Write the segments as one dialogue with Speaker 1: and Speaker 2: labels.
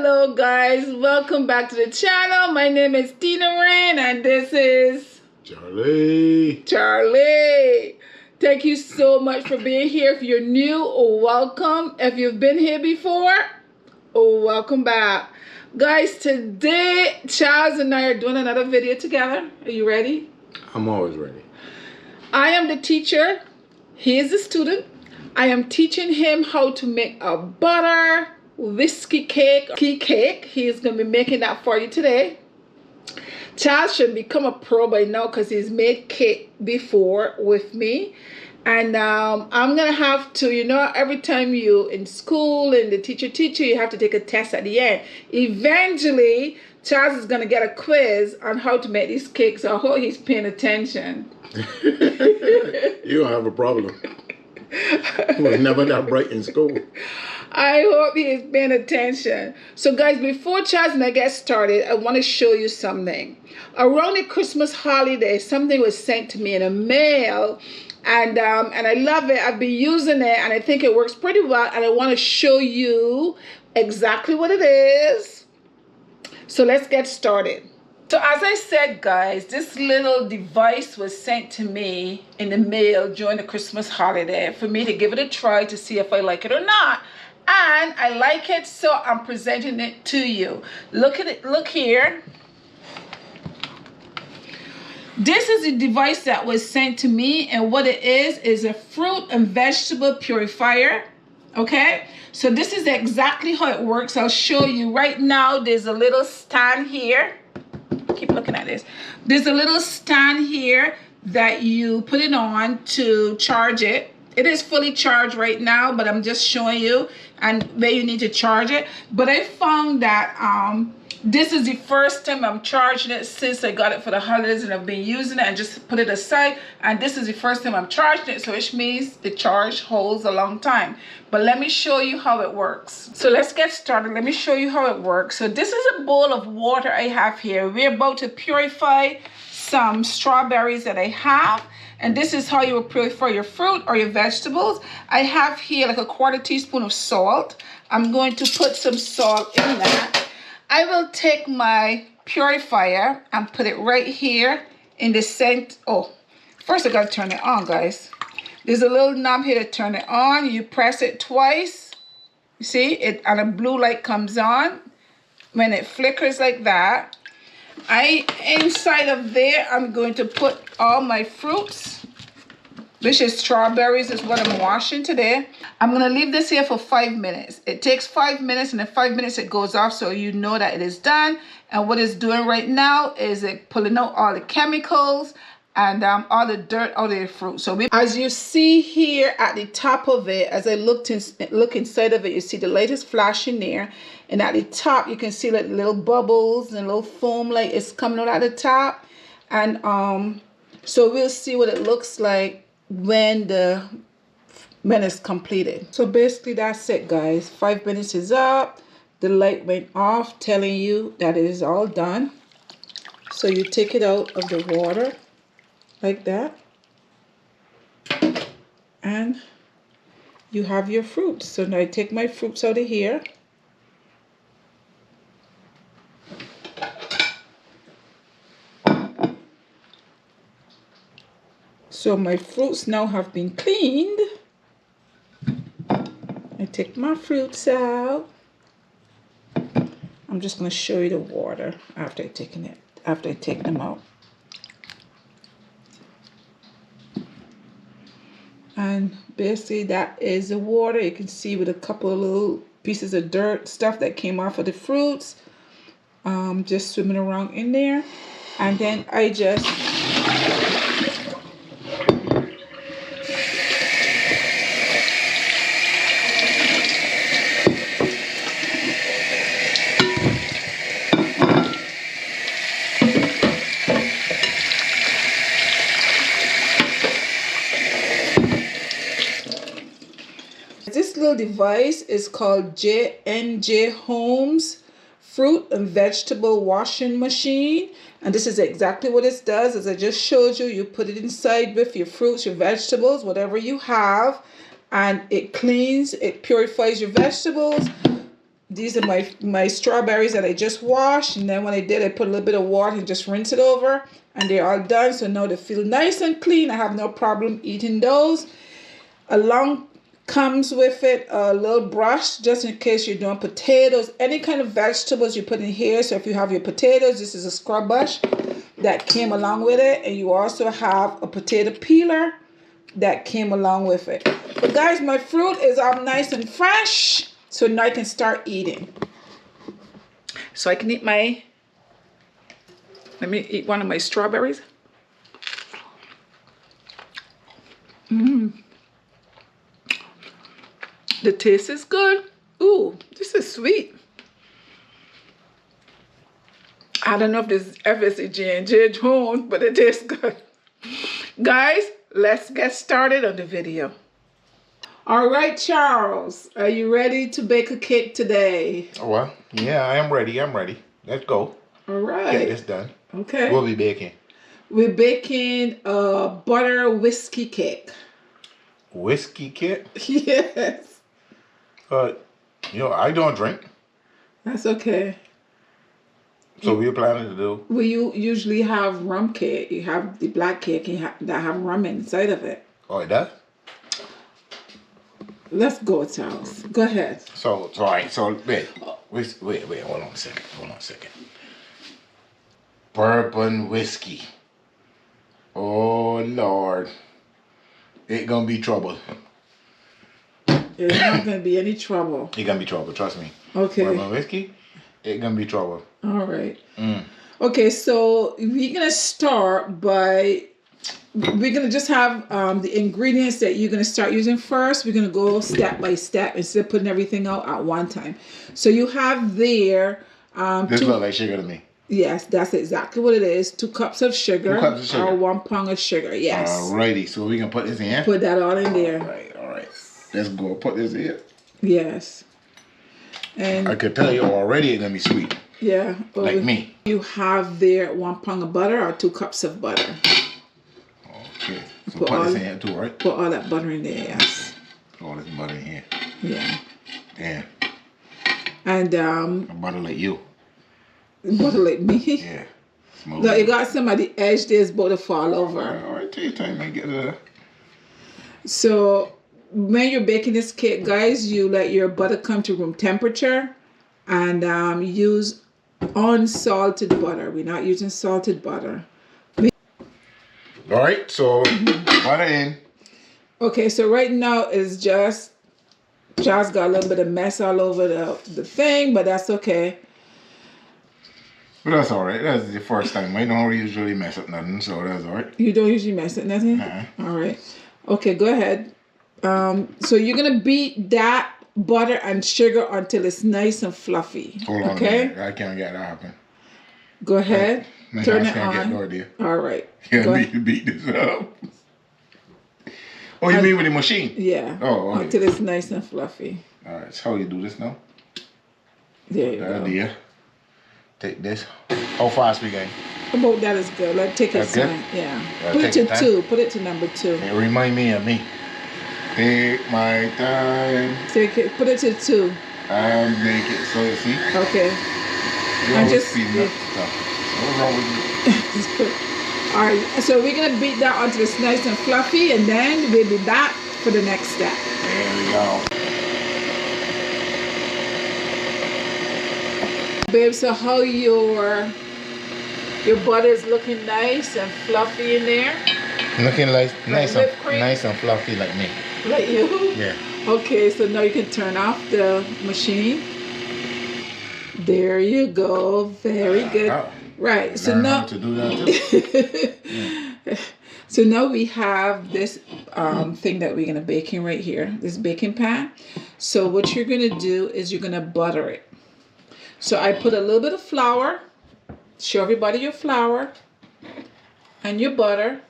Speaker 1: Hello guys, welcome back to the channel. My name is Tinaraine and this is
Speaker 2: Charlie.
Speaker 1: Thank you so much for being here. If you're new, welcome. If you've been here before, welcome back. Guys, today Charles and I are doing another video together. Are you ready?
Speaker 2: I'm always ready.
Speaker 1: I am the teacher. He is the student. I am teaching him how to make a butter whiskey cake. He is going to be making that for you today. Charles should become a pro by now because he's made cake before with me. And I'm going to have to, every time you in school and the teacher, you have to take a test at the end. Eventually, Charles is going to get a quiz on how to make these cakes. I hope he's paying attention.
Speaker 2: You don't have a problem. He was never that bright in school.
Speaker 1: I hope he is paying attention. So guys, before Charles and I get started, I want to show you something. Around the Christmas holiday, something was sent to me in a mail. And I love it. I've been using it and I think it works pretty well. And I want to show you exactly what it is. So let's get started. So as I said, guys, this little device was sent to me in the mail during the Christmas holiday for me to give it a try to see if I like it or not. And I like it, so I'm presenting it to you. Look at it, look here. This is a device that was sent to me, and what it is a fruit and vegetable purifier. Okay, so this is exactly how it works. I'll show you right now. There's a little stand here. Keep looking at this. There's a little stand here that you put it on to charge it. It is fully charged right now, but I'm just showing you and where you need to charge it. But I found that this is the first time I'm charging it since I got it for the holidays, and I've been using it and just put it aside. And this is the first time I'm charging it, so which means the charge holds a long time. But let me show you how it works. So let's get started. Let me show you how it works. So this is a bowl of water I have here. We're about to purify some strawberries that I have. And this is how you will purify your fruit or your vegetables. I have here like a 1/4 teaspoon of salt. I'm going to put some salt in that. I will take my purifier and put it right here in the center. Oh, first I gotta turn it on, guys. There's a little knob here to turn it on. You press it twice. You see it, and a blue light comes on. When it flickers like that, inside of there, I'm going to put all my fruits, which is strawberries, is what I'm washing today. I'm gonna leave this here for 5 minutes. It takes 5 minutes, and in 5 minutes it goes off, so you know that it is done. And what it's doing right now is it pulling out all the chemicals and all the dirt out of the fruit. So as you see here at the top of it, as I look inside of it, you see the light is flashing there. And at the top, you can see like little bubbles and little foam like it's coming out at the top. And so we'll see what it looks like when it's completed. So basically that's it, guys. 5 minutes is up. The light went off, telling you that it is all done. So you take it out of the water like that. And you have your fruits. So now I take my fruits out of here. So my fruits now have been cleaned. I take my fruits out. I'm just going to show you the water after I take them out. And basically that is the water. You can see with a couple of little pieces of dirt stuff that came off of the fruits, just swimming around in there. And then I just this little device is called J&J Homes Fruit and Vegetable Washing Machine. And this is exactly what it does. As I just showed you, you put it inside with your fruits, your vegetables, whatever you have. And it cleans, it purifies your vegetables. These are my strawberries that I just washed, and then when I did, I put a little bit of water and just rinse it over, and they're all done. So now they feel nice and clean. I have no problem eating those. Along comes with it a little brush, just in case you're doing potatoes, any kind of vegetables you put in here. So if you have your potatoes, this is a scrub brush that came along with it, and you also have a potato peeler that came along with it. But guys, my fruit is all nice and fresh, so now I can start eating. So I can eat let me eat one of my strawberries. The taste is good. Ooh, this is sweet. I don't know if this is FSG and J. Jones, but it tastes good. Guys, let's get started on the video. All right, Charles, are you ready to bake a cake today?
Speaker 2: Oh, well, yeah, I am ready. I'm ready. Let's go.
Speaker 1: All right.
Speaker 2: Get this done.
Speaker 1: Okay.
Speaker 2: What are we baking?
Speaker 1: We're baking a butter whiskey cake.
Speaker 2: Whiskey cake?
Speaker 1: Yes.
Speaker 2: I don't drink.
Speaker 1: That's okay.
Speaker 2: So what are you planning to do?
Speaker 1: Well, you usually have rum cake. You have the black cake that have rum inside of it.
Speaker 2: Oh, it does?
Speaker 1: Let's go, Charles. Go ahead.
Speaker 2: So all right. So, wait. Hold on a second. Bourbon whiskey. Oh, Lord. It gonna be trouble.
Speaker 1: It's not going to be any trouble.
Speaker 2: It gonna be trouble, trust me.
Speaker 1: Okay.
Speaker 2: Bourbon whiskey, it gonna be trouble.
Speaker 1: All right. Okay, so we're going to start by, we're going to just have the ingredients that you're going to start using first. We're going to go step by step instead of putting everything out at one time. So you have there...
Speaker 2: This looks like sugar to me.
Speaker 1: Yes, that's exactly what it is. 2 cups of sugar.
Speaker 2: 2 cups of sugar.
Speaker 1: Or 1 pound of sugar, yes.
Speaker 2: Alrighty, so we can put this in?
Speaker 1: Put that all in there.
Speaker 2: All right. Let's go put this in.
Speaker 1: Yes. And
Speaker 2: I can tell you already it's gonna be sweet.
Speaker 1: yeah.
Speaker 2: Like me.
Speaker 1: You have there 1 pound of butter or 2 cups of butter.
Speaker 2: Okay. So put this in here too, right?
Speaker 1: Put all that butter in there, yes.
Speaker 2: All this butter in here.
Speaker 1: Yeah.
Speaker 2: Damn.
Speaker 1: And
Speaker 2: A butter like you.
Speaker 1: butter like me.
Speaker 2: Yeah. Smooth.
Speaker 1: Look, you got some at the edge there's about to fall over.
Speaker 2: All right, take your time and get it.
Speaker 1: So when you're baking this cake, guys, you let your butter come to room temperature and use unsalted butter. We're not using salted butter.
Speaker 2: All right, so butter in.
Speaker 1: Okay, so right now it's just got a little bit of mess all over the thing, but that's okay.
Speaker 2: But that's all right. That's the first time. I don't usually mess up nothing, so that's all right.
Speaker 1: You don't usually mess up nothing? All right. Okay, go ahead. So you're going to beat that butter and sugar until it's nice and fluffy.
Speaker 2: Hold on.
Speaker 1: Okay?
Speaker 2: I can't get that happen.
Speaker 1: Go ahead. Turn it
Speaker 2: Get no
Speaker 1: on.
Speaker 2: idea.
Speaker 1: All right.
Speaker 2: Yeah, beat this up. Oh, you mean with the machine?
Speaker 1: Yeah.
Speaker 2: Oh, okay.
Speaker 1: Until it's nice and fluffy.
Speaker 2: All right, so how you do this now?
Speaker 1: There you go.
Speaker 2: Idea. Take this. How fast we going?
Speaker 1: About that is good. Let's take your
Speaker 2: That's good?
Speaker 1: time. Yeah.
Speaker 2: Right,
Speaker 1: Put it
Speaker 2: take
Speaker 1: to
Speaker 2: your
Speaker 1: 2. Put it to number 2.
Speaker 2: It remind me of me. Take my time.
Speaker 1: Put it to 2.
Speaker 2: I'll make it so you see.
Speaker 1: Okay.
Speaker 2: You
Speaker 1: And
Speaker 2: always
Speaker 1: just
Speaker 2: speeding up stuff. What's wrong with you?
Speaker 1: All right. So we're gonna beat that until it's nice and fluffy, and then we'll be back for the next step.
Speaker 2: There we go.
Speaker 1: Babe, so how your butter is looking nice and fluffy in there?
Speaker 2: Looking like nice
Speaker 1: whipped cream?
Speaker 2: and fluffy like me.
Speaker 1: Like you?
Speaker 2: Yeah.
Speaker 1: Okay, so now you can turn off the machine. There you go. Very good. Right. So
Speaker 2: Learn
Speaker 1: now
Speaker 2: how to do that too.
Speaker 1: so now we have this thing that we're gonna bake in right here, this baking pan. So what you're gonna do is you're gonna butter it. So I put a little bit of flour. Show everybody your flour and your butter.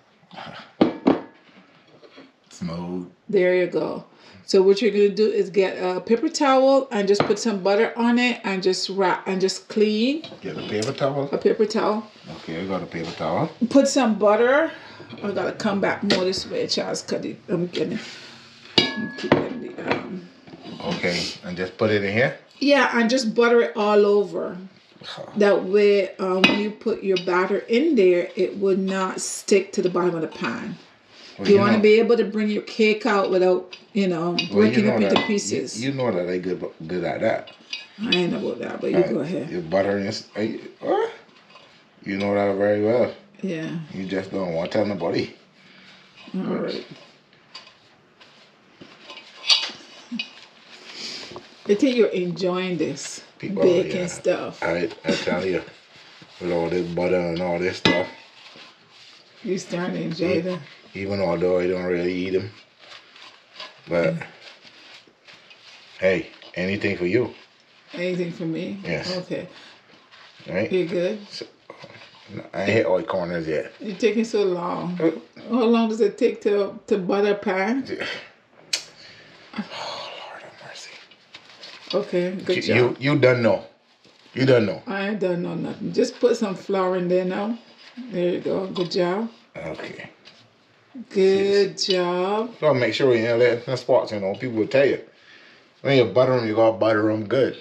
Speaker 2: Smooth.
Speaker 1: There you go. So what you're gonna do is get a paper towel and just put some butter on it and just wrap and just clean.
Speaker 2: Get a paper towel.
Speaker 1: A paper towel.
Speaker 2: Okay, I got a paper towel.
Speaker 1: Put some butter. I gotta come back more this way, Charles, cause I'm keep getting the
Speaker 2: Okay, and just put it in here.
Speaker 1: Yeah, and just butter it all over. That way, when you put your batter in there, it would not stick to the bottom of the pan.
Speaker 2: Well,
Speaker 1: you want to be able to bring your cake out without, breaking up into pieces.
Speaker 2: You know that I good at that.
Speaker 1: I ain't know about that, but you go ahead.
Speaker 2: Your butter is, you know that very well.
Speaker 1: Yeah.
Speaker 2: You just don't want to tell nobody.
Speaker 1: All right. I think you're enjoying this baking stuff.
Speaker 2: I tell you, with all this butter and all this stuff.
Speaker 1: You starting to enjoy them.
Speaker 2: Even although I don't really eat them. But, hey, anything for you.
Speaker 1: Anything for me?
Speaker 2: Yes.
Speaker 1: Okay.
Speaker 2: Right?
Speaker 1: You good?
Speaker 2: So, I ain't hit all the corners yet.
Speaker 1: You're taking so long. How long does it take to butter a pan?
Speaker 2: Oh, Lord have mercy.
Speaker 1: Okay, good job.
Speaker 2: You done know. You done know.
Speaker 1: I ain't done know nothing. Just put some flour in there now. There you go. Good job.
Speaker 2: Okay.
Speaker 1: Good job.
Speaker 2: So make sure you let the spots, people will tell you. When you butter them, you gotta butter them good.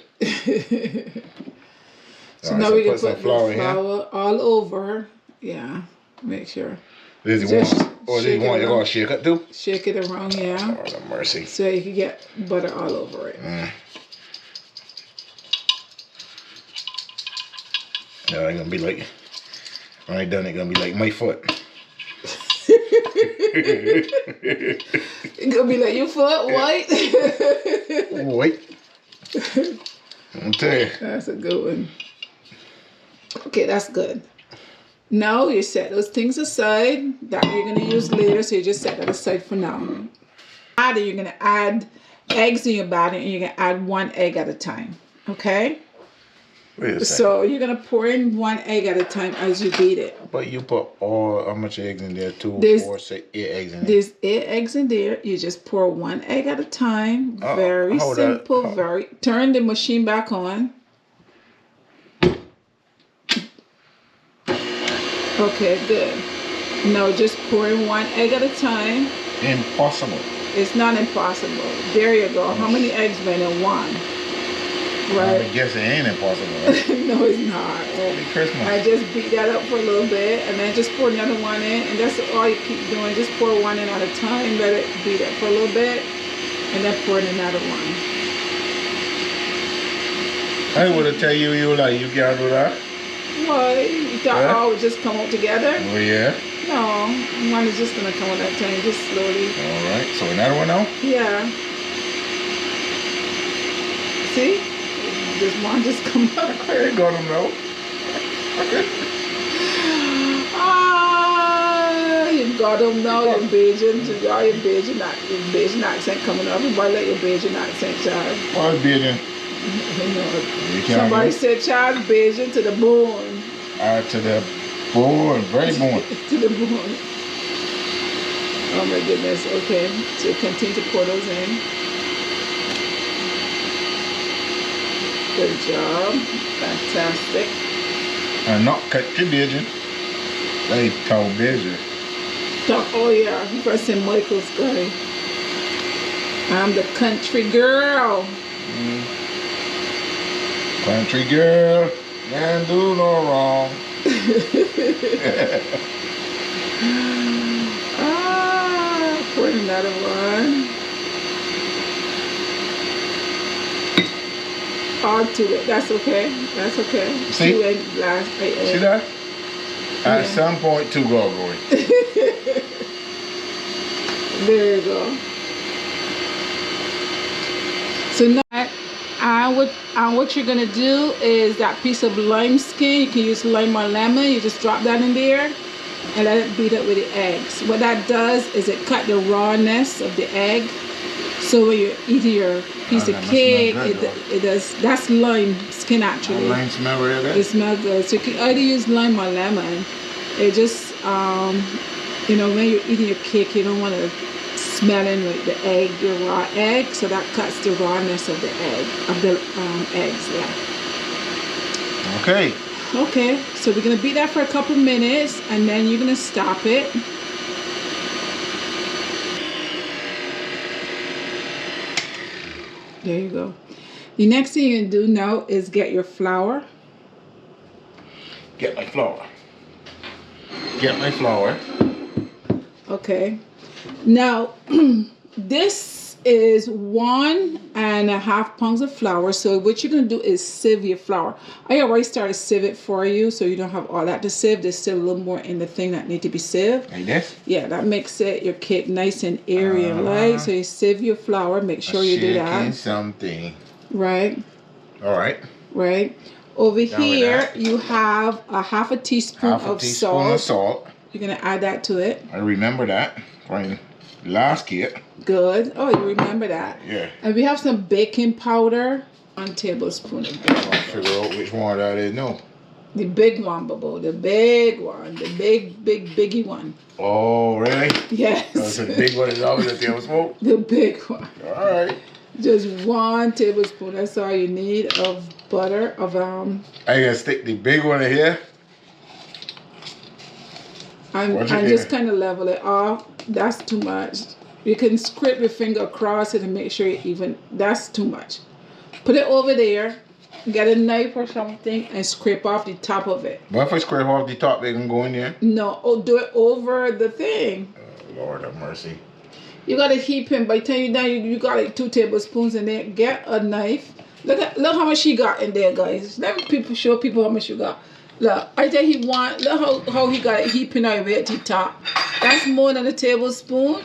Speaker 1: So now we can put the flour all over. Yeah, make sure.
Speaker 2: This one, you gotta shake it too?
Speaker 1: Shake it around, yeah.
Speaker 2: Lord have mercy.
Speaker 1: So you can get butter all over it.
Speaker 2: Yeah, it's gonna be like, when I done it, gonna be like my foot.
Speaker 1: It's gonna be like your foot, white.
Speaker 2: Wait. I'll tell you.
Speaker 1: That's a good one. Okay, that's good. Now you set those things aside that you're gonna use later, so you just set that aside for now. You're gonna add eggs in your batter, and you're gonna add 1 egg at a time. Okay?
Speaker 2: Wait a second.
Speaker 1: So you're gonna pour in 1 egg at a time as you beat it.
Speaker 2: But you put how much eggs in there? 2, 4, 6, 8 eggs in there.
Speaker 1: There's 8 eggs in there. You just pour 1 egg at a time. Very simple. Turn the machine back on. Okay, good. Now just pour in 1 egg at a time.
Speaker 2: Impossible.
Speaker 1: It's not impossible. There you go. How many eggs went in 1? Right.
Speaker 2: I guess it ain't impossible. Right?
Speaker 1: No, it's not.
Speaker 2: Holy Christmas.
Speaker 1: I just beat that up for a little bit, and then just pour another 1 in, and that's all you keep doing. Just pour 1 in at a time. Let it beat up for a little bit, and then pour in another 1.
Speaker 2: I would have tell you you can't do that.
Speaker 1: Why? You thought all would just come out together?
Speaker 2: Oh yeah.
Speaker 1: No, one is just gonna come out that time, just slowly.
Speaker 2: All right. So another one now.
Speaker 1: Yeah. See? Just one just come out.
Speaker 2: I ain't got them now.
Speaker 1: You got them now. Your Bajan accent coming up. Everybody like your Bajan accent, child.
Speaker 2: What's Bajan?
Speaker 1: Somebody said child Bajan to the bone.
Speaker 2: To the bone, very bone.
Speaker 1: To the bone. Oh my goodness. Okay. So continue to pour those in. Good job. Fantastic.
Speaker 2: And not cut your Bajan. They tell Bajan.
Speaker 1: Oh yeah, first in Michael's guy. I'm the country girl.
Speaker 2: Country girl, can't do no wrong.
Speaker 1: Pour another one. All to it. That's okay. That's okay.
Speaker 2: See?
Speaker 1: 2 egg glass.
Speaker 2: See that? At some point, 2 go going.
Speaker 1: There you go. So now, what you're gonna do is that piece of lime skin. You can use lime or lemon. You just drop that in there and let it beat up with the eggs. What that does is it cut the rawness of the egg. So when you're eating your piece of cake, it does. That's lime skin actually.
Speaker 2: Lime smell really good.
Speaker 1: It smells good. So you can either use lime or lemon. It just when you're eating your cake, you don't want to smelling with the egg, the raw egg, so that cuts the rawness of the eggs. Yeah.
Speaker 2: Okay.
Speaker 1: Okay. So we're gonna beat that for a couple minutes, and then you're gonna stop it. There you go. The next thing you do now is get your flour.
Speaker 2: Get my flour. Get my flour.
Speaker 1: Okay. Now, this is 1.5 pounds of flour. So what you're going to do is sieve your flour. I already started sieve it for you, so you don't have all that to sieve. There's still a little more in the thing that need to be sieved.
Speaker 2: Like this?
Speaker 1: Yeah, that makes it your cake nice and airy and light. So you sieve your flour. Make sure you do that.
Speaker 2: Something.
Speaker 1: Right.
Speaker 2: All right.
Speaker 1: Right. Over here, you have a half a teaspoon of salt. You're going to add that to it.
Speaker 2: I remember that from last cake.
Speaker 1: Good. Oh, you remember that.
Speaker 2: Yeah.
Speaker 1: And we have some baking powder. 1 tablespoon of baking powder.
Speaker 2: Figure out which one that is. No.
Speaker 1: The big one, Bubble. The big one. The biggie one.
Speaker 2: Oh, really?
Speaker 1: Yes.
Speaker 2: So the big one is always a tablespoon?
Speaker 1: The big one.
Speaker 2: All right.
Speaker 1: Just 1 tablespoon. That's all you need of butter.
Speaker 2: I gotta stick the big one in here.
Speaker 1: And just kind of level it off. That's too much. You can scrape your finger across it and make sure you even. That's too much. Put it over there. Get a knife or something and scrape off the top of it.
Speaker 2: But if I scrape off the top, they can go in there?
Speaker 1: No. Oh, do it over the thing.
Speaker 2: Oh, Lord have mercy.
Speaker 1: You got to heap him. By the time you're done, you got like 2 tablespoons in there. Get a knife. Look how much she got in there, guys. Let people show people how much you got. Look, I think look how he got it heaping over at the top. That's more than a tablespoon.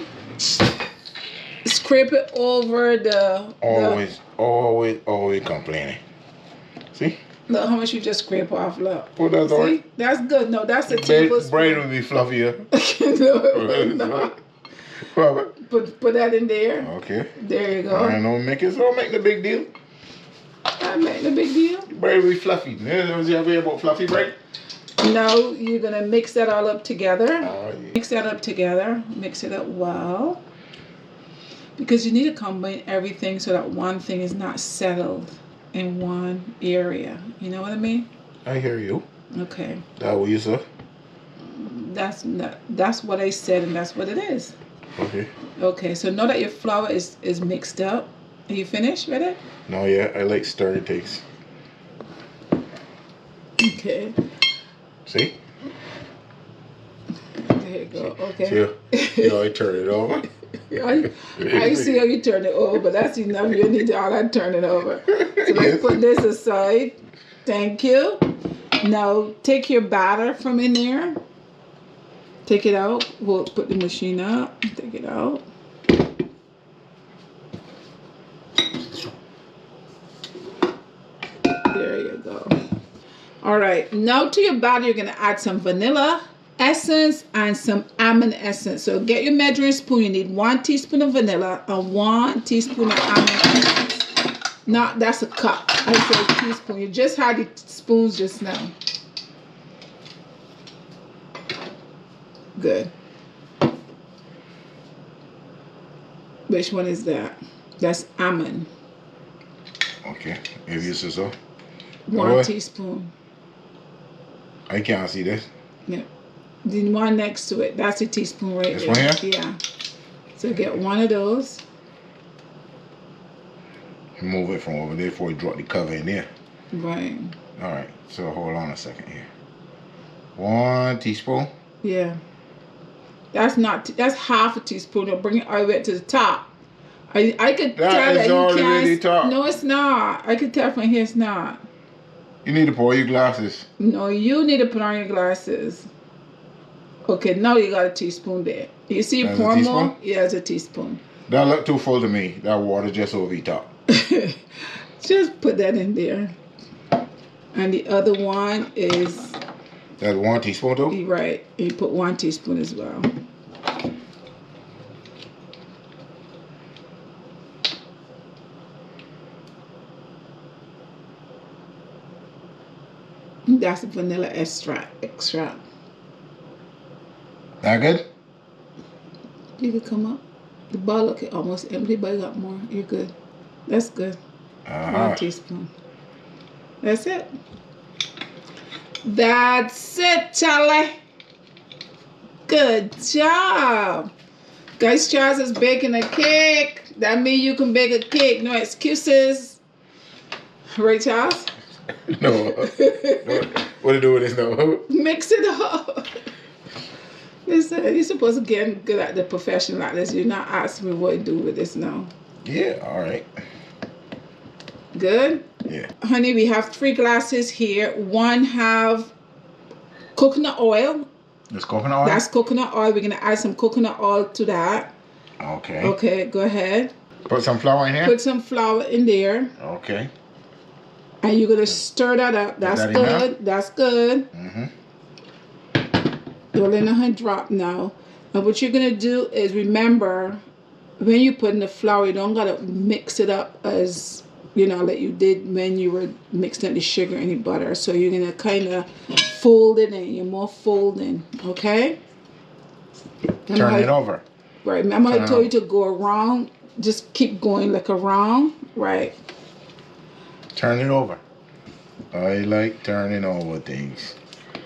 Speaker 1: Scrape it over the... Always complaining. See? Look how much you just scrape off, look.
Speaker 2: Put that on.
Speaker 1: See? That's good. No, that's a tablespoon.
Speaker 2: Brain will be fluffier.
Speaker 1: No. Put that in there.
Speaker 2: Okay.
Speaker 1: There you go.
Speaker 2: I don't make the big deal.
Speaker 1: That make the big deal.
Speaker 2: Bread will be fluffy. Was you ever about fluffy bread?
Speaker 1: Now you're gonna mix that all up together.
Speaker 2: Yeah.
Speaker 1: Mix that up together. Mix it up well. Because you need to combine everything so that one thing is not settled in one area. You know what I mean?
Speaker 2: I hear you.
Speaker 1: Okay.
Speaker 2: That what you said?
Speaker 1: That's what I said, and that's what it is.
Speaker 2: Okay.
Speaker 1: Okay, so now that your flour is mixed up, are you finished with it?
Speaker 2: No, yeah, I like stirring things.
Speaker 1: Okay.
Speaker 2: See?
Speaker 1: There you go. Okay.
Speaker 2: See how I turn it over?
Speaker 1: I see how you turn it over, but that's enough. You need all that turning over. So let's put this aside. Thank you. Now take your batter from in there. Take it out. We'll put the machine up. Take it out. There you go. All right. Now to your batter, you're going to add some vanilla essence and some almond essence. So get your measuring spoon. You need 1 teaspoon of vanilla and 1 teaspoon of almond essence. Not, that's a cup. I said teaspoon. You just had the spoons just now. Good. Which one is that? That's almond.
Speaker 2: Okay. If you say so.
Speaker 1: 1 teaspoon.
Speaker 2: I can't see this.
Speaker 1: Yeah. The one next to it. That's a teaspoon right there.
Speaker 2: This one here?
Speaker 1: Yeah. So get 1 of those.
Speaker 2: Move it from over there before you drop the cover in there.
Speaker 1: Right.
Speaker 2: All right. So hold on a second here. 1 teaspoon.
Speaker 1: Yeah. That's half a teaspoon. You'll bring it all the way to the top. I could tell that you can't.
Speaker 2: Top.
Speaker 1: No, it's not. I could tell from here it's not.
Speaker 2: You need to pour your glasses.
Speaker 1: No, you need to put on your glasses. Okay, now you got a teaspoon there. You see, you pour more? Yeah, it's a teaspoon.
Speaker 2: That look too full to me. That water just over the top.
Speaker 1: Just put that in there. And the other one is...
Speaker 2: That's 1 teaspoon too?
Speaker 1: Right. You put 1 teaspoon as well. That's vanilla extract.
Speaker 2: That good?
Speaker 1: You could come up. The bowl look almost empty, but you got more. You're good. That's good. 1 teaspoon. That's it. That's it, Charlie. Good job. Guys, Charles is baking a cake. That means you can bake a cake. No excuses. Right, Charles?
Speaker 2: No. What to do with this now?
Speaker 1: Mix it up. Listen, you're supposed to get good at the professional like this. You're not asking me what to do with this now.
Speaker 2: Yeah, all right.
Speaker 1: Good?
Speaker 2: Yeah.
Speaker 1: Honey, we have 3 glasses here. One have coconut oil.
Speaker 2: This coconut oil?
Speaker 1: That's coconut oil. We're going to add some coconut oil to that.
Speaker 2: Okay.
Speaker 1: Okay, go ahead.
Speaker 2: Put some flour in here?
Speaker 1: Put some flour in there.
Speaker 2: Okay.
Speaker 1: And you're going to stir that up. That's
Speaker 2: that
Speaker 1: good.
Speaker 2: enough?
Speaker 1: That's good.
Speaker 2: Mm-hmm.
Speaker 1: Don't let her drop now. And what you're going to do is remember, when you put in the flour, you don't got to mix it up as, you know, like you did when you were mixing the sugar and the butter. So you're going to kind of fold it in. You're more folding, okay?
Speaker 2: Turn it over.
Speaker 1: Right. I'm going to tell you to go around. Just keep going like around. Right.
Speaker 2: Turn it over. I like turning over things.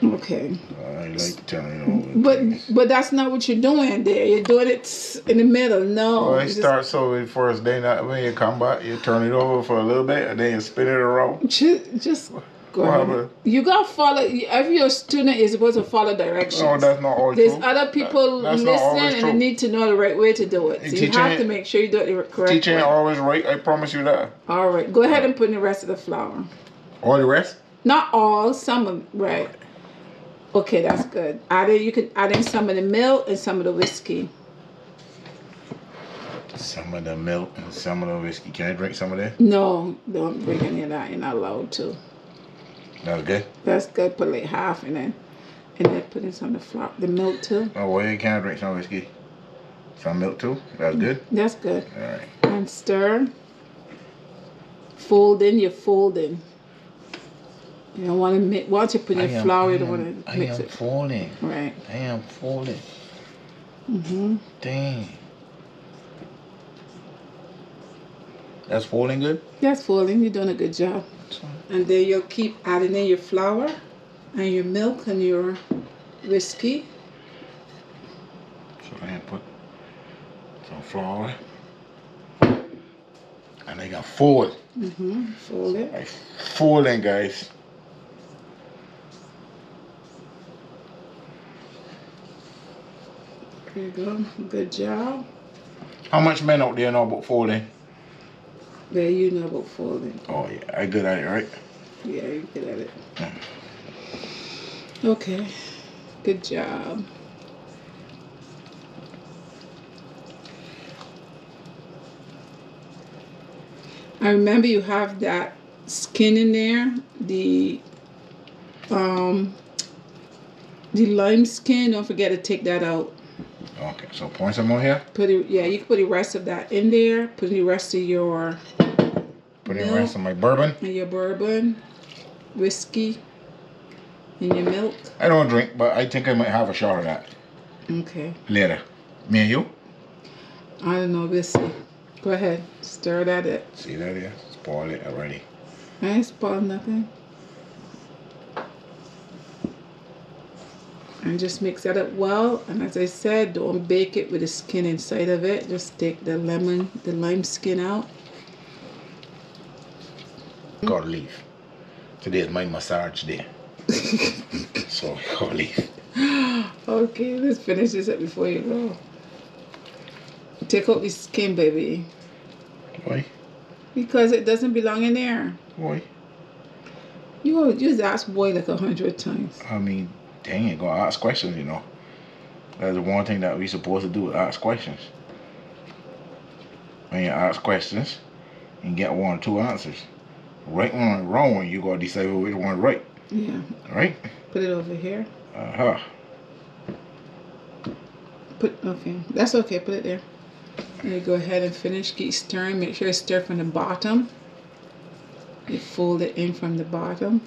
Speaker 1: Okay.
Speaker 2: I like turning over things.
Speaker 1: But that's not what you're doing there. You're doing it in the middle. No.
Speaker 2: Well, it starts so first, then when you come back, you turn it over for a little bit, and then you spin it around.
Speaker 1: Just go ahead. You got to follow. Every your student is supposed to follow directions.
Speaker 2: No, that's not always
Speaker 1: There's
Speaker 2: true.
Speaker 1: other people listening and they need to know the right way to do it. So you have to make sure you do it the correct way.
Speaker 2: Teaching ain't always right. I promise you that.
Speaker 1: All right. Go ahead and put in the rest of the flour.
Speaker 2: All the rest?
Speaker 1: Not all. Some of right. Okay, that's good. You can add in some of the milk and some of the whiskey.
Speaker 2: Some of the milk and some of the whiskey. Can I drink some of that?
Speaker 1: No, don't drink any of that. You're not allowed to.
Speaker 2: That's good?
Speaker 1: That's good. Put like half in it. And then put in some of the flour, the milk too.
Speaker 2: Oh, well, you can drink some whiskey. Some milk too? That's good?
Speaker 1: That's good.
Speaker 2: All right.
Speaker 1: And stir. Fold in, you're folding. You don't want to mix. Once you put your flour, you don't want to mix it.
Speaker 2: I am folding.
Speaker 1: Right.
Speaker 2: I am folding.
Speaker 1: Mm-hmm.
Speaker 2: Dang. That's folding good?
Speaker 1: That's folding. You're doing a good job. And then you'll keep adding in your flour and your milk and your whiskey.
Speaker 2: So I put some flour. And I got fold.
Speaker 1: Mm-hmm. Fold it.
Speaker 2: Like folding, guys.
Speaker 1: There you go. Good job.
Speaker 2: How much men out there know about folding?
Speaker 1: Yeah, you know about folding.
Speaker 2: Oh, yeah. I good at it, right?
Speaker 1: Yeah, you're good at it. Okay. Good job. I remember you have that skin in there, the lime skin. Don't forget to take that out.
Speaker 2: Okay, so pour some more here?
Speaker 1: Yeah, you can put the rest of that in there. Put the rest of your
Speaker 2: Put the rest of my bourbon?
Speaker 1: And your bourbon, whiskey, and your milk.
Speaker 2: I don't drink, but I think I might have a shot of that.
Speaker 1: Okay.
Speaker 2: Later. Me and you?
Speaker 1: I don't know, we'll see. Go ahead, stir that up.
Speaker 2: See that here? Spoil it already.
Speaker 1: I ain't spoiled nothing. And just mix that up well. And as I said, don't bake it with the skin inside of it. Just take the lime skin out.
Speaker 2: Gotta leave. Today is my massage day. So I gotta leave.
Speaker 1: Okay, let's finish this up before you go. Take out the skin, baby.
Speaker 2: Why?
Speaker 1: Because it doesn't belong in there.
Speaker 2: Why?
Speaker 1: You just ask boy like 100 times.
Speaker 2: I mean, dang it, gotta ask questions, you know. That's the one thing that we supposed to do, ask questions. When you ask questions, you get 1 or 2 answers. Right one or wrong one, you gotta decide which one right.
Speaker 1: Yeah.
Speaker 2: Right?
Speaker 1: Put it over here.
Speaker 2: Uh-huh.
Speaker 1: Okay, that's okay, put it there. And you go ahead and finish, keep stirring, make sure you stir from the bottom. You fold it in from the bottom.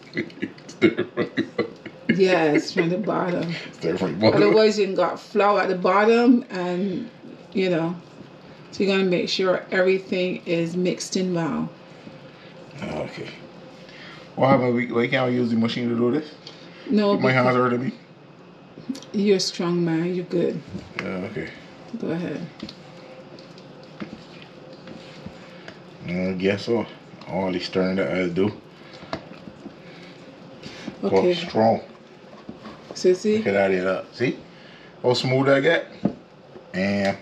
Speaker 1: Yes, from the bottom.
Speaker 2: Stir from the bottom.
Speaker 1: Otherwise you got flour at the bottom and, you know, so you're gonna make sure everything is mixed in well.
Speaker 2: Okay. What happened? Why can't I use the machine to do this?
Speaker 1: No,
Speaker 2: my hands hurting me.
Speaker 1: You're a strong man. You're good.
Speaker 2: Okay.
Speaker 1: Go ahead.
Speaker 2: I guess so. All the stirring that I do.
Speaker 1: Okay.
Speaker 2: Oh, strong.
Speaker 1: See?
Speaker 2: Look at that up. See? How smooth I get? And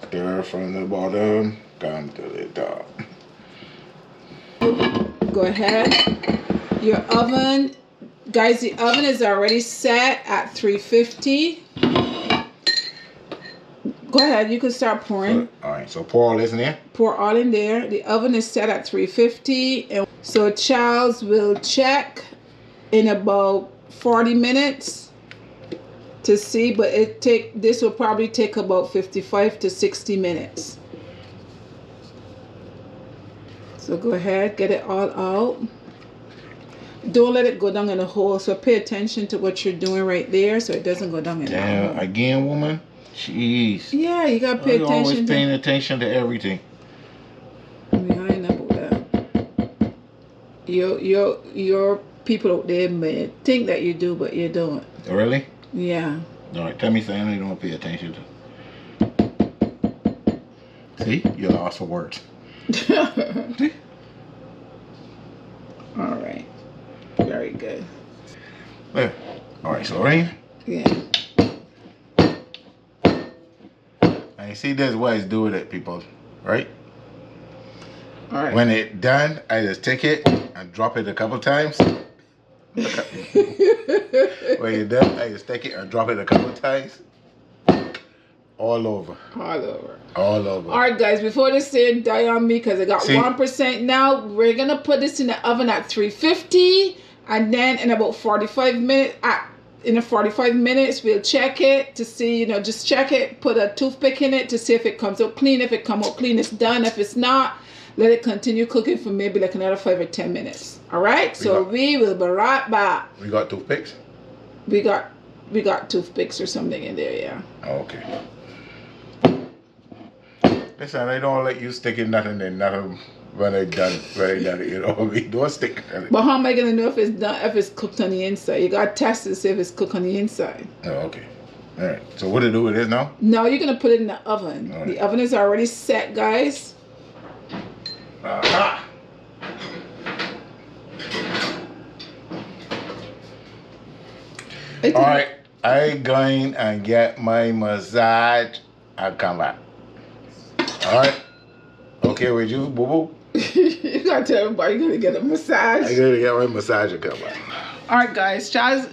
Speaker 2: stir from the bottom, come to the top.
Speaker 1: Go ahead. Your oven, guys, the oven is already set at 350. Go ahead, you can start pouring.
Speaker 2: All right, so pour all this in there.
Speaker 1: Pour all in there. The oven is set at 350. And so Charles will check in about 40 minutes to see, but this will probably take about 55 to 60 minutes. So go ahead, get it all out. Don't let it go down in a hole. So pay attention to what you're doing right there so it doesn't go down in a hole.
Speaker 2: Yeah, again, woman. Jeez.
Speaker 1: Yeah, you gotta pay attention.
Speaker 2: Always paying attention to everything.
Speaker 1: Yeah, I know about that. Your people out there may think that you do, but you don't.
Speaker 2: Really?
Speaker 1: Yeah.
Speaker 2: All right, tell me something you don't pay attention to. See, you lost for words. See?
Speaker 1: All right. Very good.
Speaker 2: There. All right, so Rain.
Speaker 1: Yeah.
Speaker 2: And you see, there's ways to do it, people, right?
Speaker 1: All right.
Speaker 2: When it's done, I just take it and drop it a couple times. When you're done, I just take it and drop it a couple times. All over.
Speaker 1: All over.
Speaker 2: All over.
Speaker 1: All right, guys, before this thing die on me, because I got
Speaker 2: See?
Speaker 1: 1% now, we're going to put this in the oven at 350. And then in about 45 minutes, in the 45 minutes, we'll check it to see, just check it. Put a toothpick in it to see if it comes out clean. If it comes out clean, it's done. If it's not, let it continue cooking for maybe like another 5 or 10 minutes. All right? So we will be right back.
Speaker 2: We got toothpicks?
Speaker 1: We got toothpicks or something in there, yeah.
Speaker 2: Okay. Listen, I don't let you stick in nothing and nothing when they done it, we don't stick in it.
Speaker 1: But how am I gonna know if it's done, if it's cooked on the inside? You gotta test it to see if it's cooked on the inside.
Speaker 2: Oh, okay. All right. So what to do with this now?
Speaker 1: No, you're gonna put it in the oven.
Speaker 2: Right.
Speaker 1: The oven is already set, guys.
Speaker 2: Aha. All right. I going and get my massage. I'll come back. All right. Okay with you, boo boo?
Speaker 1: You gotta tell everybody you're gonna get a massage.
Speaker 2: I gotta get my massage and come back.
Speaker 1: All right, guys. Charles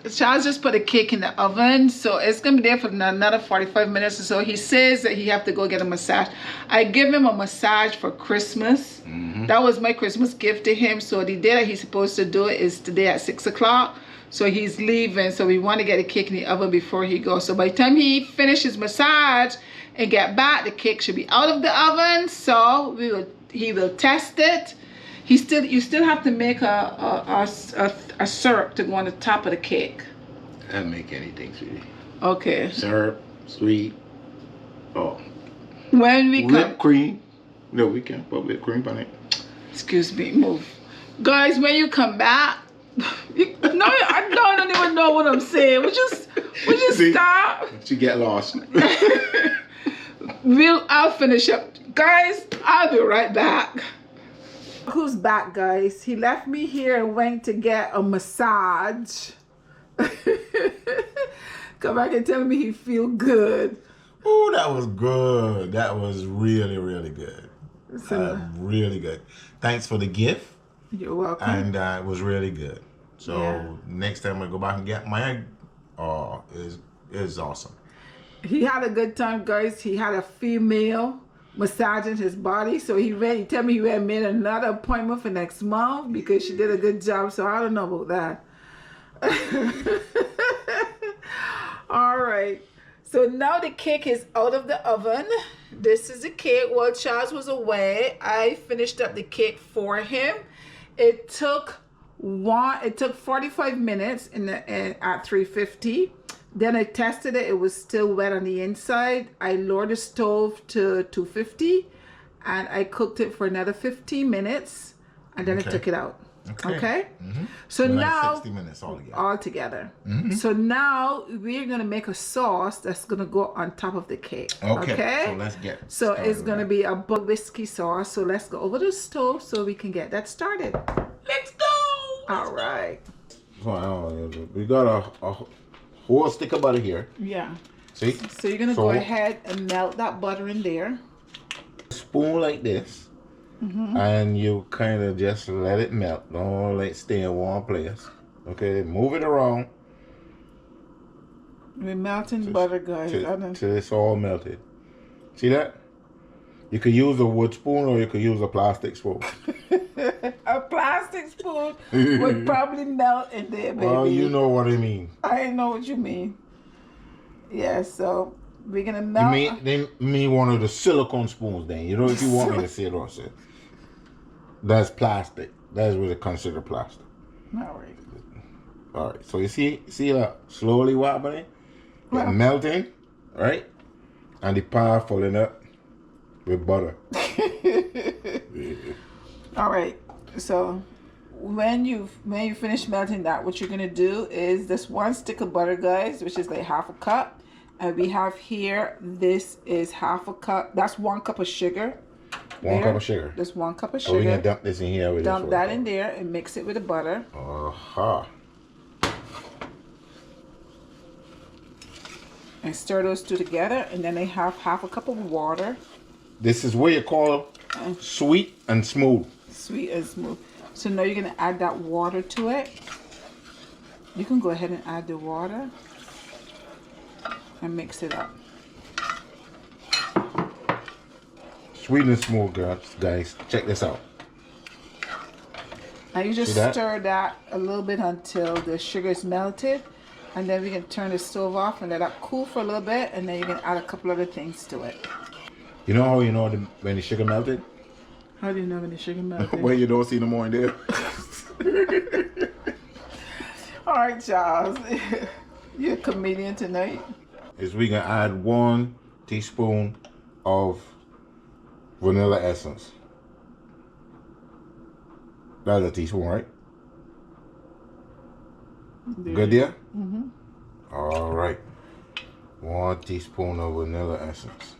Speaker 1: just put a cake in the oven, so it's gonna be there for another 45 minutes or so. He says that he have to go get a massage. I give him a massage for Christmas. That was my Christmas gift to him. So the day that he's supposed to do it is today at 6 o'clock. So he's leaving. So we want to get a cake in the oven before he goes. So by the time he finishes massage and get back, the cake should be out of the oven. So he will test it. You still have to make a syrup to go on the top of the cake.
Speaker 2: I'll make anything, sweetie.
Speaker 1: Okay.
Speaker 2: Syrup, sweet. Oh.
Speaker 1: When we
Speaker 2: whipped cream. No, we can put whipped cream on it.
Speaker 1: Excuse me, move. Guys, when you come back, I don't even know what I'm saying. Would you
Speaker 2: See,
Speaker 1: stop?
Speaker 2: She get lost.
Speaker 1: I'll finish up. Guys, I'll be right back. Who's back, guys? He left me here and went to get a massage. Come back and tell me he feel good.
Speaker 2: Oh, that was good. That was really, really good. Really good. Thanks for the gift.
Speaker 1: You're welcome.
Speaker 2: And it was really good. So
Speaker 1: yeah.
Speaker 2: Next time I go back and get mine, is awesome.
Speaker 1: He had a good time, guys. He had a female massaging his body. So he tell me he made another appointment for next month because she did a good job. So I don't know about that. All right. So now the cake is out of the oven. This is the cake. While Charles was away, I finished up the cake for him. It took 45 minutes at 350. Then I tested it. It was still wet on the inside. I lowered the stove to 250 and I cooked it for another 15 minutes and then I took it out. Okay?
Speaker 2: Mm-hmm.
Speaker 1: So now
Speaker 2: 60 minutes altogether.
Speaker 1: all together.
Speaker 2: Mm-hmm.
Speaker 1: So now we're gonna make a sauce that's gonna go on top of the cake.
Speaker 2: Okay. So let's get
Speaker 1: so
Speaker 2: started
Speaker 1: it's gonna be a bourbon whiskey sauce. So let's go over to the stove so we can get that started.
Speaker 2: Let's go.
Speaker 1: All right.
Speaker 2: So, we got a whole stick of butter here.
Speaker 1: Yeah.
Speaker 2: See?
Speaker 1: So you're gonna go ahead and melt that butter in there.
Speaker 2: Spoon like this. And you kind of just let it melt. Don't let it stay in one place. Okay, move it around.
Speaker 1: We're melting butter, guys.
Speaker 2: Till it's all melted. See that? You could use a wood spoon or you could use a plastic spoon.
Speaker 1: A plastic spoon would probably melt in there, baby.
Speaker 2: Well, you know what I mean.
Speaker 1: I know what you mean. Yeah, so we're gonna melt.
Speaker 2: You mean one of the silicone spoons then. You know, if you want me to say it also. That's plastic. That's what they consider plastic.
Speaker 1: All right.
Speaker 2: All right. So you see that slowly wobbling, melting, right, and the pan filling up with butter.
Speaker 1: All right. So when you finish melting that, what you're gonna do is this one stick of butter, guys, which is like half a cup, and we have here. This is half a cup. That's 1 cup of sugar.
Speaker 2: One cup of sugar.
Speaker 1: Just 1 cup of sugar.
Speaker 2: So we're gonna dump this in here with
Speaker 1: dump that in there and mix it with the butter. And stir those two together, and then they have half a cup of water.
Speaker 2: This is what you call sweet and smooth.
Speaker 1: Sweet and smooth. So now you're gonna add that water to it. You can go ahead and add the water and mix it up.
Speaker 2: Sweet and smooth, guys. Check this out.
Speaker 1: Now you just stir that a little bit until the sugar is melted, and then we can turn the stove off and let that cool for a little bit, and then you can add a couple other things to it.
Speaker 2: You know how you know when the sugar melted?
Speaker 1: How do you know when the sugar melted?
Speaker 2: Well, you don't see no more in there.
Speaker 1: All right, Charles. You're a comedian tonight.
Speaker 2: We gonna add 1 teaspoon of vanilla essence. That's a teaspoon, right? Good there? Mm-hmm. All right. 1 teaspoon of vanilla essence.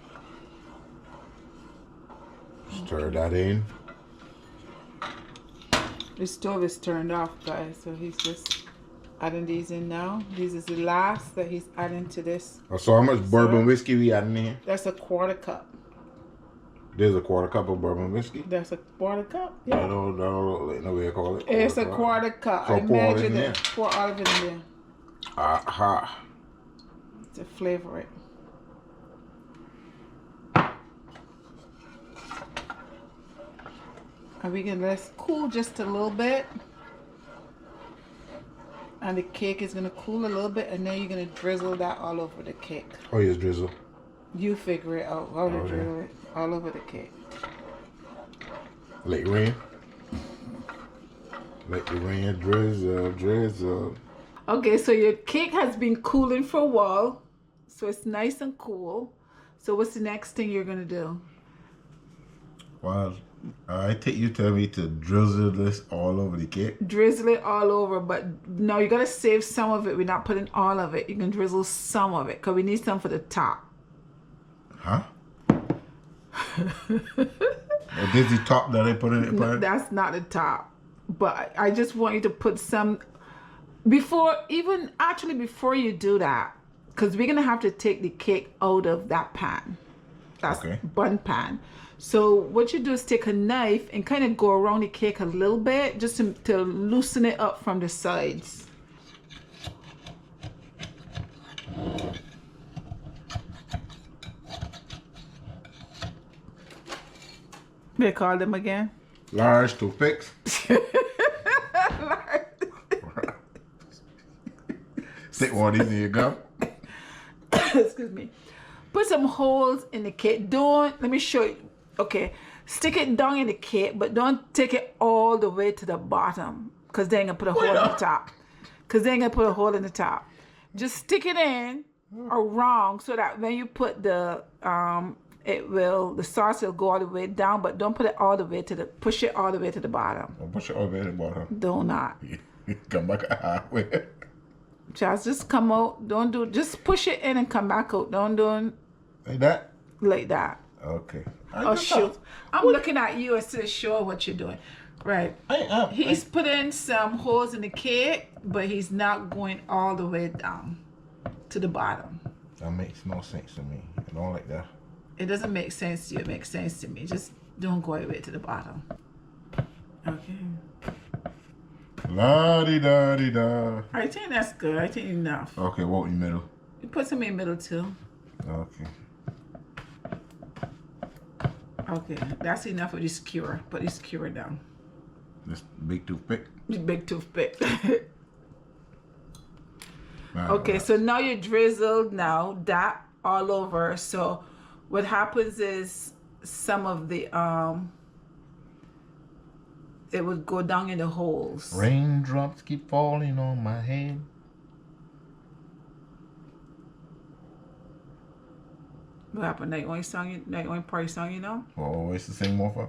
Speaker 2: Stir that in.
Speaker 1: The stove is turned off, guys, so he's just adding these in now. This is the last that he's adding to this.
Speaker 2: So how much bourbon whiskey we adding in here?
Speaker 1: That's a 1/4 cup.
Speaker 2: There's a 1/4 cup of bourbon whiskey?
Speaker 1: That's a 1/4 cup, yeah.
Speaker 2: I don't know what you call it.
Speaker 1: It's a 1/4 cup.
Speaker 2: So
Speaker 1: I
Speaker 2: pour it in
Speaker 1: measured
Speaker 2: there.
Speaker 1: it. Pour all of it in there.
Speaker 2: Aha.
Speaker 1: To flavor it. And we can let it cool just a little bit. And the cake is gonna cool a little bit, and then you're gonna drizzle that all over the cake.
Speaker 2: Oh, yes, drizzle.
Speaker 1: You figure it out. How to drizzle it all over the cake.
Speaker 2: Let it rain. Let the rain drizzle.
Speaker 1: Okay, so your cake has been cooling for a while, so it's nice and cool. So what's the next thing you're gonna do?
Speaker 2: Well, I think you tell me to drizzle this all over the cake.
Speaker 1: Drizzle it all over, but no, you gotta save some of it. We're not putting all of it. You can drizzle some of it, because we need some for the top.
Speaker 2: Huh? This is the top that I put in it?
Speaker 1: No, that's not the top. But I just want you to put some, before you do that, because we're gonna have to take the cake out of that pan. That's bun pan. So what you do is take a knife and kind of go around the cake a little bit, just to loosen it up from the sides. They call them again?
Speaker 2: Large toothpicks. Stick one of these in your gum.
Speaker 1: Excuse me. Put some holes in the cake. Let me show you. Okay, stick it down in the cake, but don't take it all the way to the bottom, because they're gonna put a hole in the top. Just stick it in around so that when you put the the sauce will go all the way down, but don't put it all the way push it all the way to the bottom.
Speaker 2: I'll push it all the way to the bottom.
Speaker 1: Do not.
Speaker 2: Come back halfway.
Speaker 1: Just come out. Just push it in and come back out. Don't do
Speaker 2: like that.
Speaker 1: Like that.
Speaker 2: Okay.
Speaker 1: Oh shoot! I'm looking at you instead of sure what you're doing. Right. He's putting some holes in the cake, but he's not going all the way down to the bottom.
Speaker 2: That makes no sense to me. I don't like that.
Speaker 1: It doesn't make sense to you. It makes sense to me. Just don't go all the way to the bottom. Okay.
Speaker 2: La-di-da-di-da.
Speaker 1: I think that's good. I think enough.
Speaker 2: Okay, what in the middle?
Speaker 1: You put some in the middle too.
Speaker 2: Okay.
Speaker 1: Okay, that's enough of this skewer. Put this skewer down.
Speaker 2: This big toothpick?
Speaker 1: This big toothpick. Okay, so now you drizzled that all over. So what happens is some of the it would go down in the holes.
Speaker 2: Raindrops keep falling on my head.
Speaker 1: What happened? That only party song you know?
Speaker 2: Oh, it's the same motherfucker.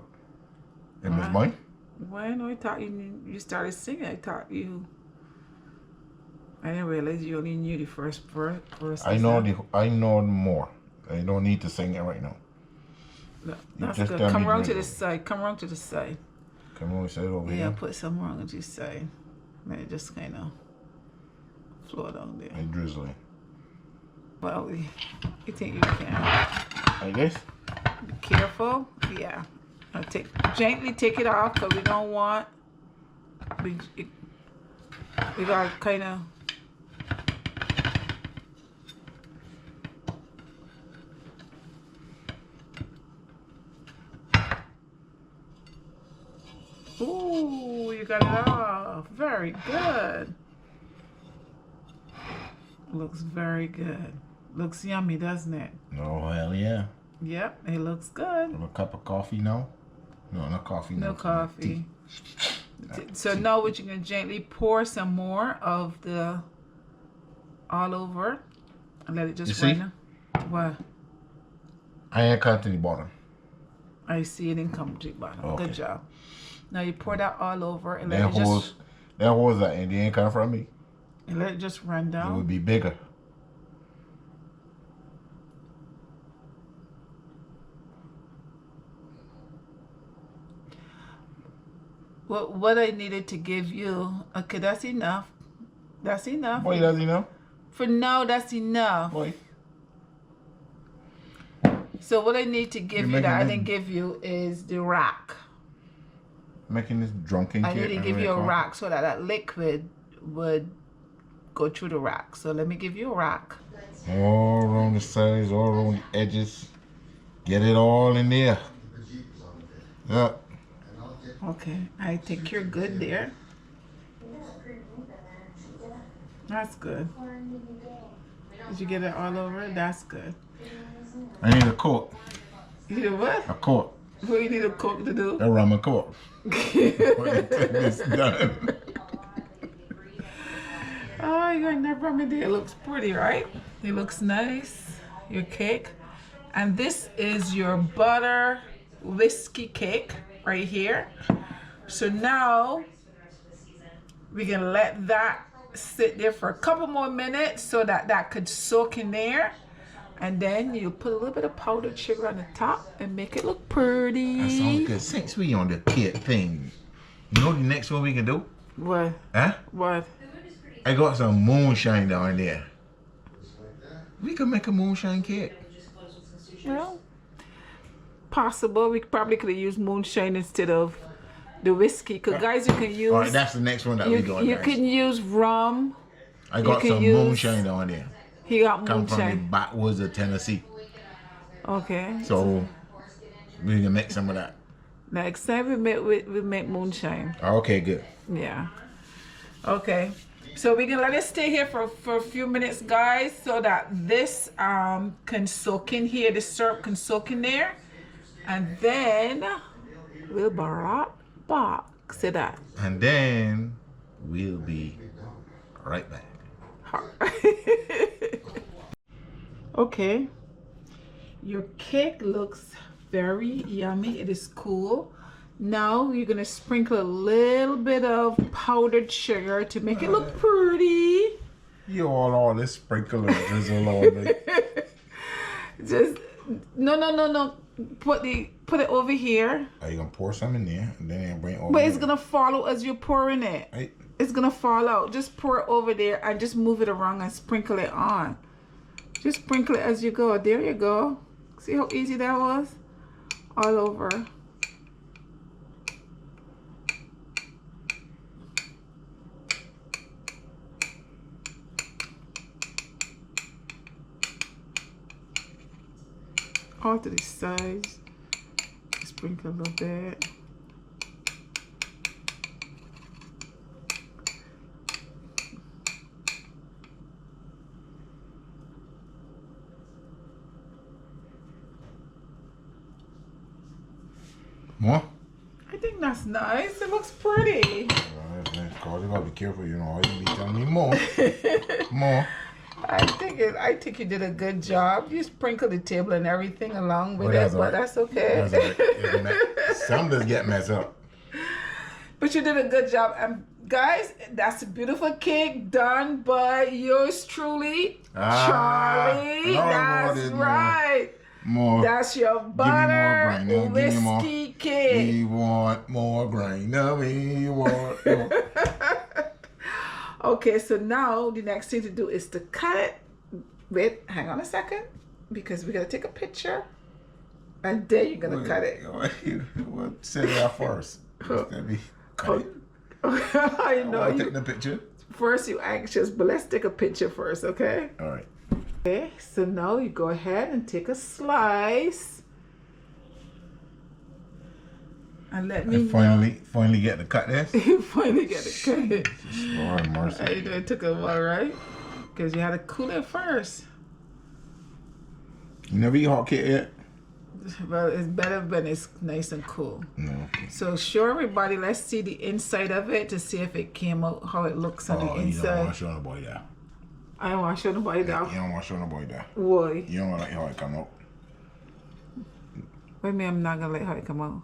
Speaker 2: It was mine?
Speaker 1: Well, no, I thought you started singing. I didn't realize you only knew the first verse.
Speaker 2: I know more. I don't need to sing it right now.
Speaker 1: No, that's good. Come around to the side. Come around to the side.
Speaker 2: Come on, say it over here.
Speaker 1: Yeah, put some around to the side. Let it just kind of flow down there.
Speaker 2: And drizzling.
Speaker 1: Well, you think you can?
Speaker 2: Like this?
Speaker 1: Be careful. Yeah. Gently take it off because we don't want. We gotta kind of. Ooh, you got it off. Very good. Looks very good. Looks yummy, doesn't it?
Speaker 2: Oh, hell yeah.
Speaker 1: Yep, it looks good.
Speaker 2: Have a cup of coffee now? No, not coffee.
Speaker 1: No coffee. So now what you're going to gently pour some more of the all over and let it just run. What?
Speaker 2: I ain't cut to the bottom.
Speaker 1: I see it didn't come to the bottom. Okay. Good job. Now you pour that all over and
Speaker 2: let it just... That hose that and they ain't come from me.
Speaker 1: And let it just run down.
Speaker 2: It would be bigger.
Speaker 1: What I needed to give you, okay, that's enough. That's enough.
Speaker 2: Boy, that's enough?
Speaker 1: For now, that's enough.
Speaker 2: Boy.
Speaker 1: So what I need to give you that I didn't give you is the rack.
Speaker 2: Making this drunken cake.
Speaker 1: I need to give you a rack so that liquid would go through the rack. So let me give you a rack.
Speaker 2: All around the sides, all around the edges. Get it all in there. Yep.
Speaker 1: Okay, I think you're good there. That's good. Did you get it all over? That's good.
Speaker 2: I need a coat.
Speaker 1: You need a what?
Speaker 2: A coat.
Speaker 1: What do you need a coat to do?
Speaker 2: A rum and coat. It's done.
Speaker 1: Oh, you got that rum in there. It looks pretty, right? It looks nice. Your cake. And this is your butter whiskey cake right here. So now we can let that sit there for a couple more minutes so that could soak in there. And then you put a little bit of powdered sugar on the top and make it look pretty.
Speaker 2: That sounds good. Since we on the cake thing, you know the next one we can do?
Speaker 1: What?
Speaker 2: Huh?
Speaker 1: What?
Speaker 2: I got some moonshine down there. We could make a moonshine cake.
Speaker 1: Well, possible. We probably could have used moonshine instead of the whiskey. Because guys, you can use...
Speaker 2: All right, that's the next one that we doing,
Speaker 1: You
Speaker 2: guys.
Speaker 1: can use rum.
Speaker 2: I got some moonshine down there.
Speaker 1: He got moonshine.
Speaker 2: Come from the backwoods of Tennessee.
Speaker 1: Okay.
Speaker 2: So we can make some of that.
Speaker 1: Next time we make moonshine.
Speaker 2: Okay, good.
Speaker 1: Yeah. Okay. So we can let it stay here for a few minutes, guys, so that this can soak in here. The syrup can soak in there. And then we'll be right back. See that?
Speaker 2: And then we'll be right back.
Speaker 1: Okay. Your cake looks very yummy. It is cool. Now you're gonna sprinkle a little bit of powdered sugar to make it look pretty.
Speaker 2: You all this sprinkle and drizzle all day.
Speaker 1: Just no. Put it over here.
Speaker 2: Are you gonna pour some in there and then you bring over?
Speaker 1: But it's gonna follow as you're pouring it.
Speaker 2: Right.
Speaker 1: It's gonna fall out. Just pour it over there and just move it around and sprinkle it on. Just sprinkle it as you go. There you go. See how easy that was? All over. All to the sides. Sprinkle a little bit.
Speaker 2: More?
Speaker 1: I think that's nice. It looks pretty.
Speaker 2: Cause you gotta be careful, you know. You be telling me more. More.
Speaker 1: I think you did a good job. You sprinkled the table and everything along with it, but that's okay.
Speaker 2: That's right. Some does get messed up.
Speaker 1: But you did a good job. And guys, that's a beautiful cake done by yours truly, Charlie. That's right.
Speaker 2: More.
Speaker 1: That's your butter whiskey cake.
Speaker 2: We want more grain. No, we want more.
Speaker 1: Okay, so now the next thing to do is to cut it. Wait, hang on a second, because we gotta take a picture, and then you're gonna cut it.
Speaker 2: We'll set it out first. Cut it.
Speaker 1: I know.
Speaker 2: Take the picture.
Speaker 1: First, you anxious, but let's take a picture first, okay?
Speaker 2: All right.
Speaker 1: Okay, so now you go ahead and take a slice. And let me
Speaker 2: finally get to cut this.
Speaker 1: You finally get it cut.
Speaker 2: Lord mercy.
Speaker 1: It took a while, right? Because you had to cool it first.
Speaker 2: You never eat hot cake yet?
Speaker 1: Well, it's better when it's nice and cool.
Speaker 2: No.
Speaker 1: So show everybody, let's see the inside of it to see if it came out, how it looks on the inside.
Speaker 2: You don't want to show nobody that.
Speaker 1: I don't want to show nobody that.
Speaker 2: You don't want to show nobody that.
Speaker 1: Why?
Speaker 2: You don't want to let how it come out.
Speaker 1: What do you mean I'm not going to let how it come out?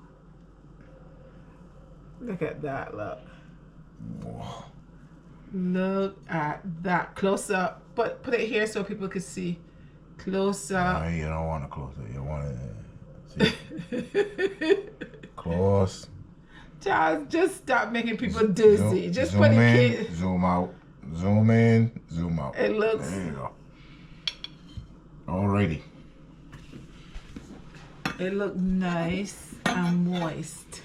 Speaker 1: Look at that, look.
Speaker 2: Whoa.
Speaker 1: Look at that. Close up. Put it here so people can see. Close up.
Speaker 2: No, you don't want to close it. You want to see. Close.
Speaker 1: Charles, just stop making people dizzy. Just put
Speaker 2: it
Speaker 1: in.
Speaker 2: Zoom out. Zoom in. Zoom out.
Speaker 1: It looks.
Speaker 2: There you go. Alrighty.
Speaker 1: It looks nice and moist.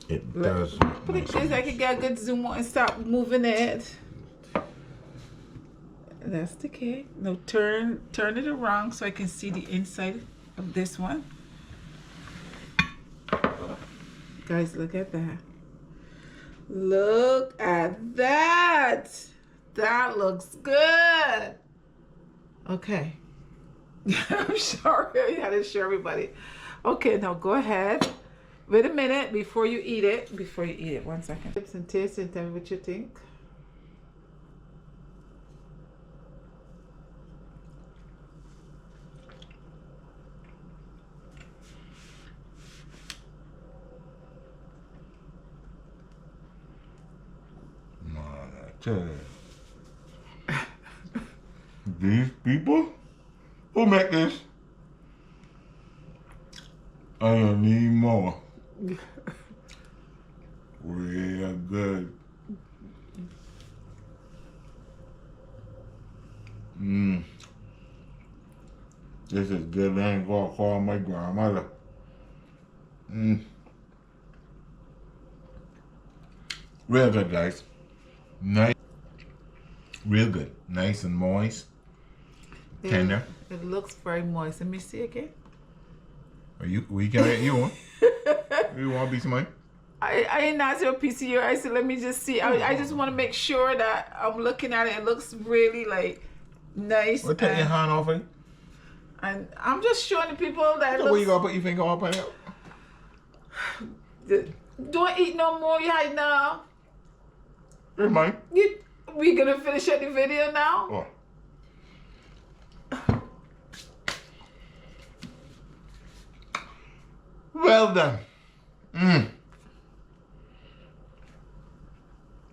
Speaker 2: It does.
Speaker 1: Put it so I can get a good zoom out and stop moving it. That's the cake. Now turn it around so I can see the inside of this one. Guys, look at that. Look at that. That looks good. Okay. I'm sorry. I had to show everybody. Okay, now go ahead. Wait a minute before you eat it. 1 second. Tips and taste and tell me what you think.
Speaker 2: These people who make this, I need more. Real good. This is good. I ain't gonna call my grandmother. Real good, guys. Nice. Real good. Nice and moist. Tender.
Speaker 1: It looks very moist. Let me see again.
Speaker 2: We can let you on. You want a piece of mine?
Speaker 1: I ain't asked you a piece of your. I said, let me just see. I just want to make sure that I'm looking at it. It looks really like nice.
Speaker 2: Well, take your hand off it.
Speaker 1: And I'm just showing the people that.
Speaker 2: Where you gonna put your finger up on it?
Speaker 1: Don't eat no more. You hide now.
Speaker 2: It's mine.
Speaker 1: We gonna finish up the video now?
Speaker 2: Oh. Well done.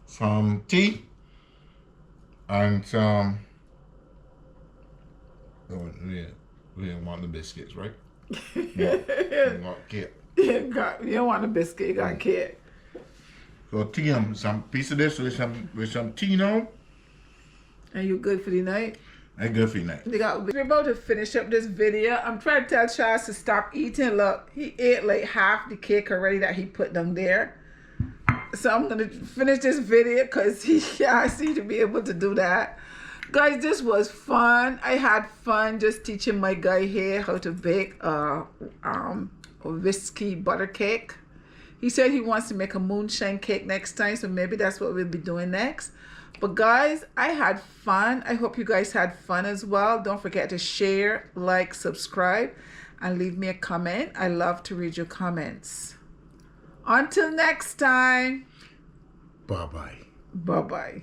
Speaker 2: Some tea and some. Oh, we didn't want the biscuits, right? Yeah. We want cake.
Speaker 1: You don't want a biscuit, you got cake.
Speaker 2: So tea and some piece of this with some tea now.
Speaker 1: And you good for the night?
Speaker 2: That's good for you now.
Speaker 1: We're about to finish up this video. I'm trying to tell Charles to stop eating. Look, he ate like half the cake already that he put down there. So I'm going to finish this video because he asked me to be able to do that. Guys, this was fun. I had fun just teaching my guy here how to bake a whiskey butter cake. He said he wants to make a moonshine cake next time, so maybe that's what we'll be doing next. But guys, I had fun. I hope you guys had fun as well. Don't forget to share, like, subscribe, and leave me a comment. I love to read your comments. Until next time.
Speaker 2: Bye-bye.
Speaker 1: Bye-bye.